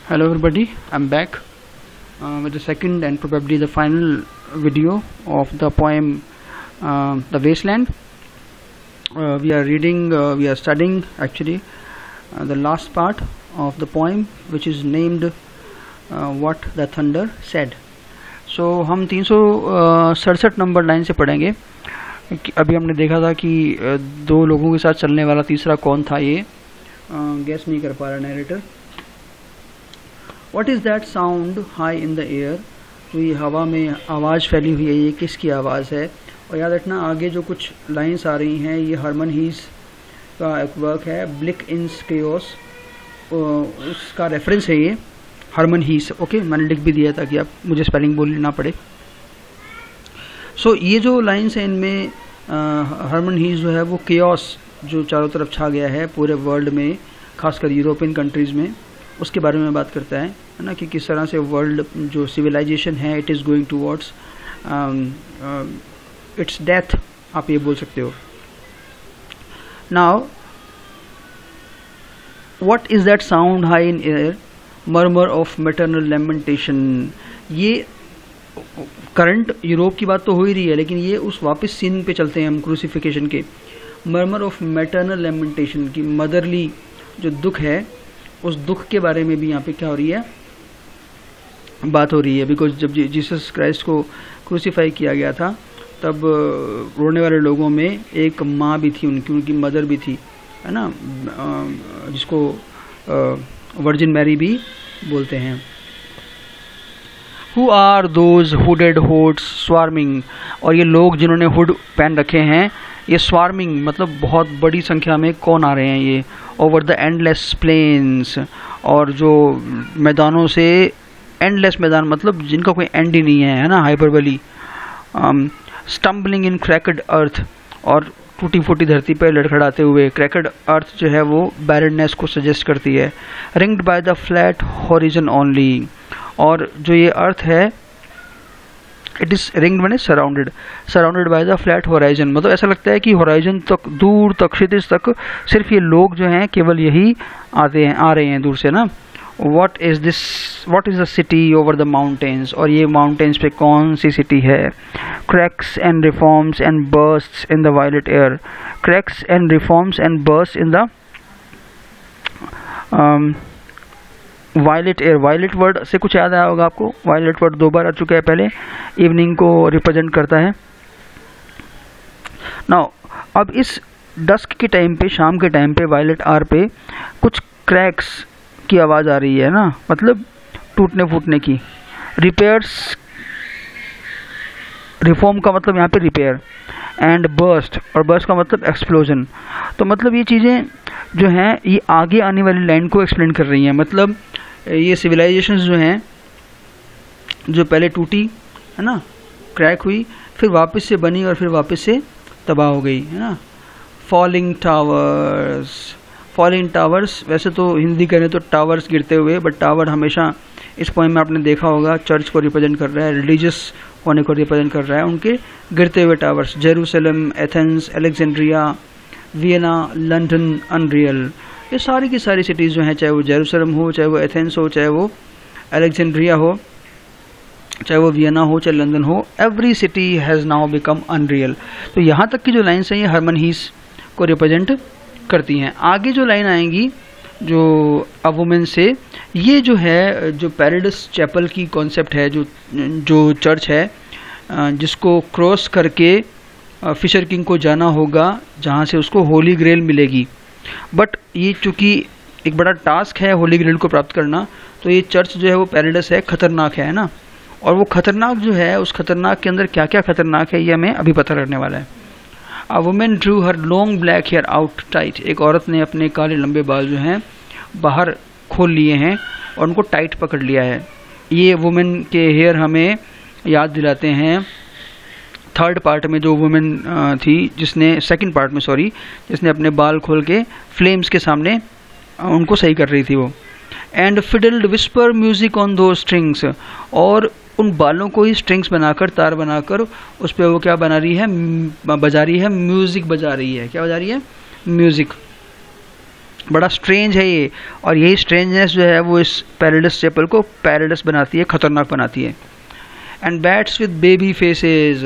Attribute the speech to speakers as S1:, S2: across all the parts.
S1: Hello everybody, I'm back with the second and probably the final video of the poem The Wasteland. We are studying actually the last part of the poem, which is named What the Thunder Said. So हम 367 number line से पढ़ेंगे. अभी हमने देखा था कि दो लोगों के साथ चलने वाला तीसरा कौन था, ये गैस नहीं कर पा रहा narrator. What is that sound high in the air? जो ये हवा में आवाज़ फैली हुई है, ये किसकी आवाज़ है? और याद रखना आगे जो कुछ लाइंस आ रही हैं ये हरमन हीस का एक वर्क है, ब्लिक इन्स केओस, उसका रेफरेंस है ये हरमन हीस. ओके, मैंने लिख भी दिया ताकि आप मुझे स्पेलिंग बोलनी ना पड़े. सो ये जो लाइंस हैं इनमें हरमन हीस जो है वो केओस जो चारों तरफ छा गया है पूरे वर्ल्ड में, खासकर यूरोपियन कंट्रीज़ में, उसके बारे में बात करता है ना, कि किस तरह से वर्ल्ड जो सिविलाइजेशन है it is going towards its death, आप ये बोल सकते हो. Now what is that sound high in air, murmur of maternal lamentation. ये करंट यूरोप की बात तो हो ही रही है, लेकिन ये उस वापस सीन पे चलते हैं हम क्रूसिफिकेशन के. मर्मर ऑफ मैटरनल लेमेंटेशन की मदरली जो दुख है उस दुख के बारे में भी यहाँ पे क्या हो रही है, बात हो रही है. बिकॉज जब जीसस क्राइस्ट को क्रूसीफाई किया गया था तब रोने वाले लोगों में एक माँ भी थी, उनकी मदर भी थी, है ना, जिसको वर्जिन मैरी भी बोलते हैं. Who are those hooded hordes swarming, और ये लोग जिन्होंने हुड पहन रखे हैं, ये स्वार्मिंग मतलब बहुत बड़ी संख्या में कौन आ रहे हैं ये, ओवर द एंडलेस प्लेन्स, और जो मैदानों से, एंडलेस मैदान मतलब जिनका कोई एंड ही नहीं है ना, हाइपरबली. स्टम्बलिंग इन क्रैकड अर्थ, और टूटी फूटी धरती पर लड़खड़ाते हुए. क्रैकड अर्थ जो है वो बैरनेस को सजेस्ट करती है. Ringed by the flat horizon only, और जो ये अर्थ है इट इज रिंग्ड मैंने surrounded by the flat horizon, मतलब ऐसा लगता है कि होराइजन तक, दूर तक, क्षितिज तक सिर्फ ये लोग जो हैं केवल यही आ रहे हैं दूर से ना. What is the city over the mountains, और ये माउंटेन्स पे कौन सी सिटी है. Cracks and reforms and bursts in the violet air. Cracks and reforms and burst in the violet air. Violet word से कुछ याद आया होगा आपको, वायलेट वर्ड 2 बार आ चुका है पहले, इवनिंग को रिप्रेजेंट करता है. नाउ अब इस डस्क के टाइम पे, शाम के टाइम पे, वायलेट आर पे कुछ क्रैक्स की आवाज़ आ रही है ना, मतलब टूटने फूटने की. रिपेयर्स, रिफॉर्म का मतलब यहाँ पे रिपेयर, एंड बर्स्ट, और बर्स्ट का मतलब एक्सप्लोजन. तो मतलब ये चीज़ें जो हैं ये आगे आने वाली लाइन को एक्सप्लेन कर रही हैं. मतलब ये सिविलाइजेशंस जो हैं जो पहले टूटी है ना, क्रैक हुई, फिर वापस से बनी और फिर वापस से तबाह हो गई, है ना. फॉलिंग टावर्स, वैसे तो हिंदी करें तो टावर्स गिरते हुए, बट टावर हमेशा इस पोएम में आपने देखा होगा चर्च को रिप्रेजेंट कर रहा है, रिलीजियस होने को रिप्रेजेंट कर रहा है, उनके गिरते हुए towers. Jerusalem, Athens, Alexandria, Vienna, London, unreal, ये सारी की सारी सिटीज़ जो हैं, चाहे वो जेरूसलम हो, चाहे वो एथेंस हो, चाहे वो अलेक्जेंड्रिया हो, चाहे वो वियना हो, चाहे लंदन हो, every city has now become unreal. तो यहाँ तक की जो लाइन्स हैं ये हरमन हीस को रिप्रेजेंट करती हैं. आगे जो लाइन आएंगी जो अ वुमेन से, ये जो है जो पैराडाइस चैपल की कॉन्सेप्ट है, जो चर्च है जिसको क्रॉस करके फिशर किंग को जाना होगा जहाँ से उसको होली ग्रेल मिलेगी. बट ये चूँकि एक बड़ा टास्क है होली ग्रेल को प्राप्त करना, तो ये चर्च जो है वो पैराडाइस है, खतरनाक है ना. और वो खतरनाक जो है, उस खतरनाक के अंदर क्या क्या खतरनाक है ये हमें अभी पता लगने वाला है. A women drew her long black hair out tight, एक औरत ने अपने काले लंबे बाल जो हैं बाहर खोल लिए हैं और उनको टाइट पकड़ लिया है. ये वुमेन के हेयर हमें याद दिलाते हैं थर्ड पार्ट में जो वुमेन थी, सेकंड पार्ट में जिसने अपने बाल खोल के फ्लेम्स के सामने उनको सही कर रही थी वो. एंड फिडल्ड विस्पर म्यूजिक ऑन दो स्ट्रिंग्स, और उन बालों को ही स्ट्रिंग्स बनाकर, तार बनाकर उस पर वो क्या बना रही है, बजा रही है, म्यूजिक बजा रही है. क्या बजा रही है? म्यूजिक. बड़ा स्ट्रेंज है ये, और यही स्ट्रेंजनेस जो है वो इस पैराडाइस चैपल को पैराडाइस बनाती है, खतरनाक बनाती है। And bats with baby faces,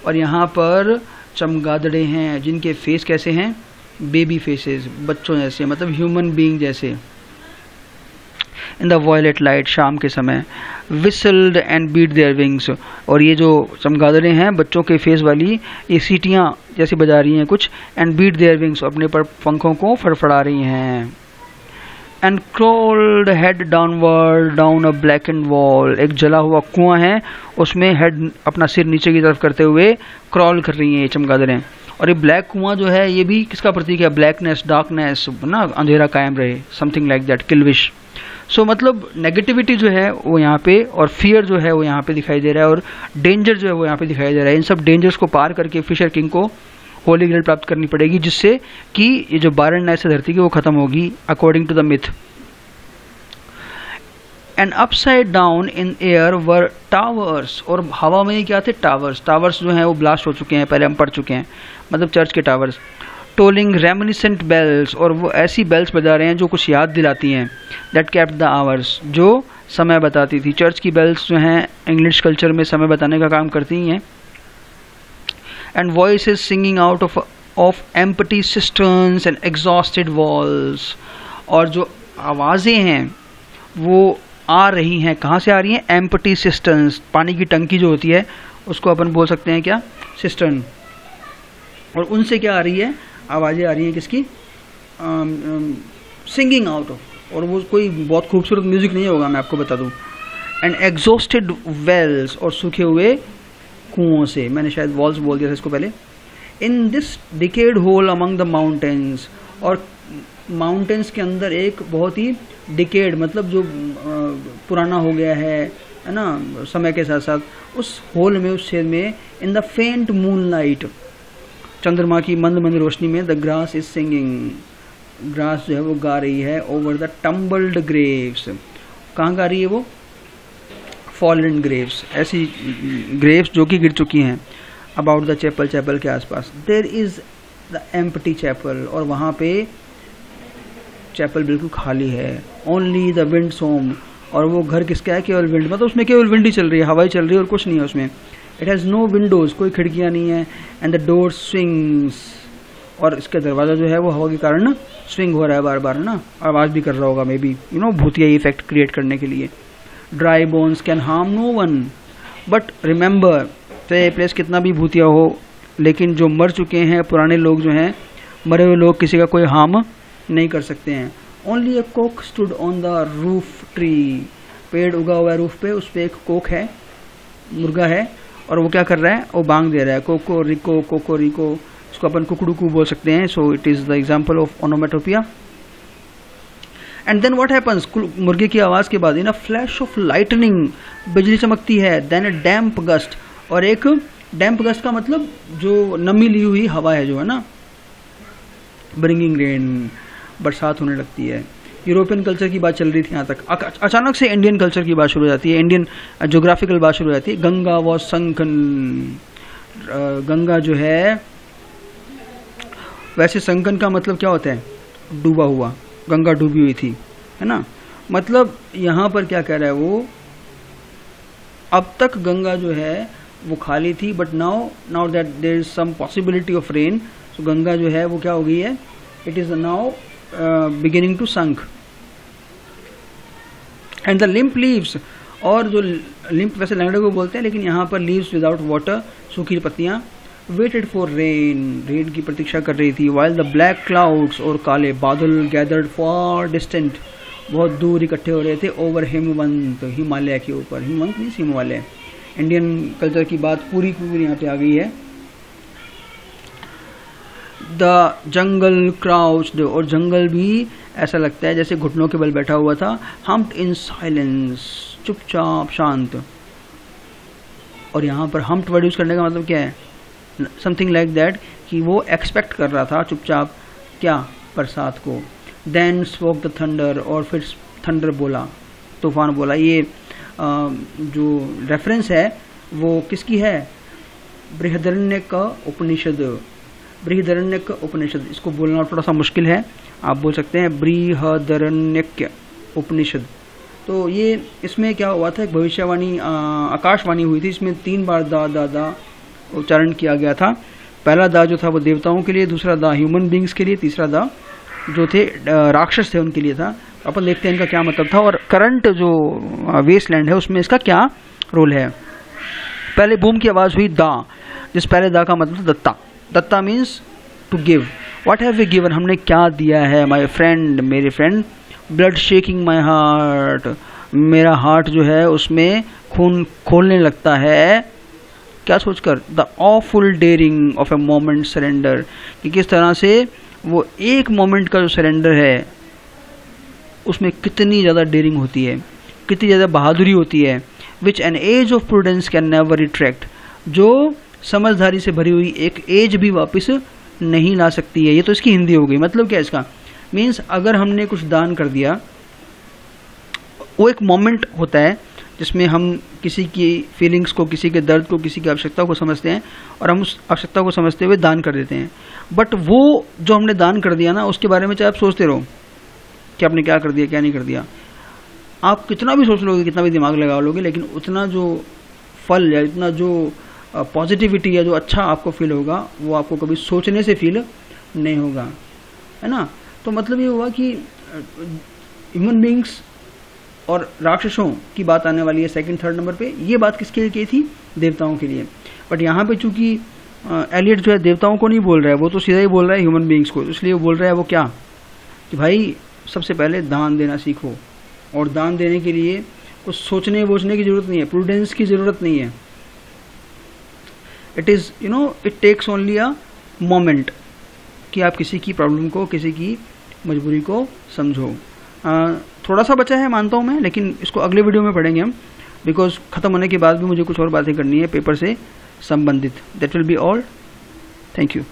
S1: और यहाँ पर चमगादड़े हैं जिनके फेस कैसे हैं, बेबी फेसेस, बच्चों जैसे, मतलब ह्यूमन बीइंग जैसे। इन द वॉयलेट लाइट, शाम के समय, whistled and beat their wings, और ये जो चमगादड़े हैं बच्चों के फेस वाली, ये सीटियाँ जैसे बजा रही हैं कुछ, एंड बीट देयर विंग्स, अपने पर पंखों को फड़फड़ा रही हैं। And crawled head downward down a blackened wall, एक जला हुआ कुआं है, उसमें हेड अपना सिर नीचे की तरफ करते हुए क्रॉल कर रही हैं ये चमगादड़ें। और ये ब्लैक कुआं जो है ये भी किसका प्रतीक है, ब्लैकनेस, डार्कनेस ना, अंधेरा कायम रहे, समथिंग लाइक दैट, किलविश। सो मतलब नेगेटिविटी जो है वो यहाँ पे, और फियर जो है वो यहाँ पे दिखाई दे रहा है, और डेंजर जो है वो यहाँ पे दिखाई दे रहा है। इन सब डेंजर्स को पार करके फिशर किंग को होली ग्रेल प्राप्त करनी पड़ेगी, जिससे कि ये जो बारहनेस है धरती की वो खत्म होगी, according to the myth. And upside down in air were towers, और हवा में क्या थे, टावर्स। टावर्स जो हैं वो ब्लास्ट हो चुके हैं, पहले हम पढ़ चुके हैं, मतलब चर्च के टावर्स। टोलिंग रेमिनिसेंट बेल्स, और वो ऐसी बेल्स बजा रहे हैं जो कुछ याद दिलाती हैं, दैट कैप्ट द आवर्स, जो समय बताती थी। चर्च की बेल्स जो हैं इंग्लिश कल्चर में समय बताने का काम करती हैं। And voices singing out of empty cisterns and exhausted walls, और जो आवाज़ें हैं वो आ रही हैं, कहाँ से आ रही हैं, एम्प्टी सिस्टर्न्स, पानी की टंकी जो होती है उसको अपन बोल सकते हैं क्या, सिस्टर्न। और उनसे क्या आ रही है, आवाज़ें आ रही हैं किसकी, सिंगिंग आउट ऑफ, और वो कोई बहुत खूबसूरत म्यूज़िक नहीं होगा, मैं आपको बता दूँ। एंड एग्जॉस्टेड वेल्स, और सूखे हुए कुओं से, मैंने शायद वॉल्स बोल दिया था इसको पहले। In this decayed hole among the mountains, और माउंटेन्स के अंदर एक बहुत ही डिकेड, मतलब जो पुराना हो गया है ना समय के साथ साथ, उस होल में, उस छेद में, इन द फेंट मूनलाइट, चंद्रमा की मंद मंद रोशनी में, the grass is singing, grass जो है वो गा रही है, ओवर द टम्बल्ड ग्रेव्स, कहाँ गा रही है वो, फॉलन ग्रेव्स, ऐसी ग्रेव्स जो कि गिर चुकी हैं, अबाउट द चैपल, चैपल के आसपास। There is the empty chapel, और वहाँ पे चैपल बिल्कुल खाली है। ओनली द विंड सोम, और वो घर किसका है, केवल विंड, मतलब उसमें केवल विंड ही चल रही है, हवाई चल रही है और कुछ नहीं है उसमें। इट हैज़ नो विंडोज़, कोई खिड़कियाँ नहीं है। एंड द डोर स्विंग्स, और इसका दरवाज़ा जो है वो हवा के कारण ना स्विंग हो रहा है बार बार ना, आवाज़ भी कर रहा होगा मे बी, यू नो, भूतिया इफेक्ट क्रिएट करने के लिए। Dry bones can harm no one, but remember, चाहे प्लेस कितना भी भूतिया हो, लेकिन जो मर चुके हैं पुराने लोग जो हैं, मरे हुए लोग किसी का कोई हार्म नहीं कर सकते हैं। Only a Coke stood on the roof tree, पेड़ उगा हुआ है रूफ पे, उस पर एक कोक है, मुर्गा है, और वो क्या कर रहा है, वो बांग दे रहा है, कोको रिको, कोको रिको, इसको अपन कुकड़ुकू बोल सकते हैं। So it is the example of onomatopoeia. And then what happens, मुर्गे की आवाज़ के बाद in a flash of lightning, बिजली चमकती है। देन अ डैम्प गस्ट, और एक डैम्प गस्ट का मतलब जो नमी ली हुई हवा है जो है ना, ब्रिंगिंग रेन, बरसात होने लगती है। यूरोपियन कल्चर की बात चल रही थी यहाँ तक, अचानक से इंडियन कल्चर की बात शुरू हो जाती है, इंडियन ज्योग्राफिकल बात शुरू हो जाती है। गंगा वॉज संकन, गंगा जो है, वैसे संकन का मतलब क्या होता है, डूबा हुआ, गंगा डूबी हुई थी, है ना, मतलब यहाँ पर क्या कह रहा है वो, अब तक गंगा जो है वो खाली थी, but now that there is some possibility of rain, so Ganga जो है वो क्या हो गई है, it is now beginning to sunk. And the limp leaves, और जो लिम्प वैसे लैंगड़े को बोलते हैं, लेकिन यहाँ पर लीव्स विदाउट वाटर, सूखी पत्तियाँ, वेटेड फॉर रेन, रेन की प्रतीक्षा कर रही थी। वाइल द ब्लैक क्लाउड्स, और काले बादल, गैदर्ड फॉर डिस्टेंट, बहुत दूर इकट्ठे हो रहे थे, ओवर हिमवंत, हिमालय के ऊपर, हिमवंत नहीं हिमालय। इंडियन कल्चर की बात पूरी पूरी यहाँ पे आ गई है। द जंगल क्राउच्ड, और जंगल भी ऐसा लगता है जैसे घुटनों के बल बैठा हुआ था। हम्प्ड इन साइलेंस, चुपचाप शांत। और यहाँ पर हम्प्ड वर्ड यूज करने का मतलब क्या है, समथिंग लाइक दैट, कि वो एक्सपेक्ट कर रहा था चुपचाप क्या, बरसात को। देन स्पोक द थंडर, और फिर थंडर बोला, तूफान बोला। ये जो रेफरेंस है वो किसकी है, बृहदरण्यक उपनिषद, बृहदरण्यक उपनिषद। इसको बोलना थोड़ा सा मुश्किल है, आप बोल सकते हैं बृहदरण्यक उपनिषद। तो ये इसमें क्या हुआ था, एक भविष्यवाणी आकाशवाणी हुई थी, इसमें 3 बार दा दा दा उच्चारण किया गया था। पहला दा जो था वो देवताओं के लिए, दूसरा दा ह्यूमन बींग्स के लिए, तीसरा दा जो थे राक्षस थे उनके लिए था। अपन देखते हैं इनका क्या मतलब था और करंट जो वेस्टलैंड है उसमें इसका क्या रोल है। पहले बूम की आवाज़ हुई दा, जिस पहले दा का मतलब दत्ता। दत्ता means to give. What have we given, हमने क्या दिया है। माय फ्रेंड, मेरे friend. Blood shaking my heart, मेरा हार्ट जो है उसमें खून खोलने लगता है। क्या सोचकर, the awful daring of a moment surrender, कि किस तरह से वो एक मोमेंट का जो सरेंडर है उसमें कितनी ज़्यादा डेयरिंग होती है, कितनी ज़्यादा बहादुरी होती है। Which an age of prudence can never retract, जो समझदारी से भरी हुई एक एज भी वापस नहीं ला सकती है। ये तो इसकी हिंदी हो गई। मतलब क्या इसका मीन्स, अगर हमने कुछ दान कर दिया, वो एक मोमेंट होता है जिसमें हम किसी की फीलिंग्स को, किसी के दर्द को, किसी की आवश्यकता को समझते हैं और हम उस आवश्यकता को समझते हुए दान कर देते हैं। बट वो जो हमने दान कर दिया ना, उसके बारे में चाहे आप सोचते रहो कि आपने क्या कर दिया, क्या नहीं कर दिया, आप कितना भी सोच लोगे, कितना भी दिमाग लगा लोगे, लेकिन उतना जो फल या इतना जो पॉजिटिविटी या जो अच्छा आपको फील होगा वो आपको कभी सोचने से फील नहीं होगा, है ना। तो मतलब ये हुआ कि ह्यूमन बींग्स और राक्षसों की बात आने वाली है सेकंड थर्ड नंबर पे। ये बात किसके लिए की थी, देवताओं के लिए। बट यहाँ पे चूंकि एलियट जो है देवताओं को नहीं बोल रहा है, वो तो सीधा ही बोल रहा है ह्यूमन बींग्स को। इसलिए वो बोल रहा है वो क्या, कि भाई सबसे पहले दान देना सीखो, और दान देने के लिए कुछ सोचने वोचने की जरूरत नहीं है, प्रूडेंस की जरूरत नहीं है। It is it takes only a moment कि आप किसी की प्रॉब्लम को, किसी की मजबूरी को समझो। थोड़ा सा बचा है मानता हूँ मैं, लेकिन इसको अगले वीडियो में पढ़ेंगे हम, बिकॉज ख़त्म होने के बाद भी मुझे कुछ और बातें करनी है पेपर से संबंधित। That will be all. Thank you.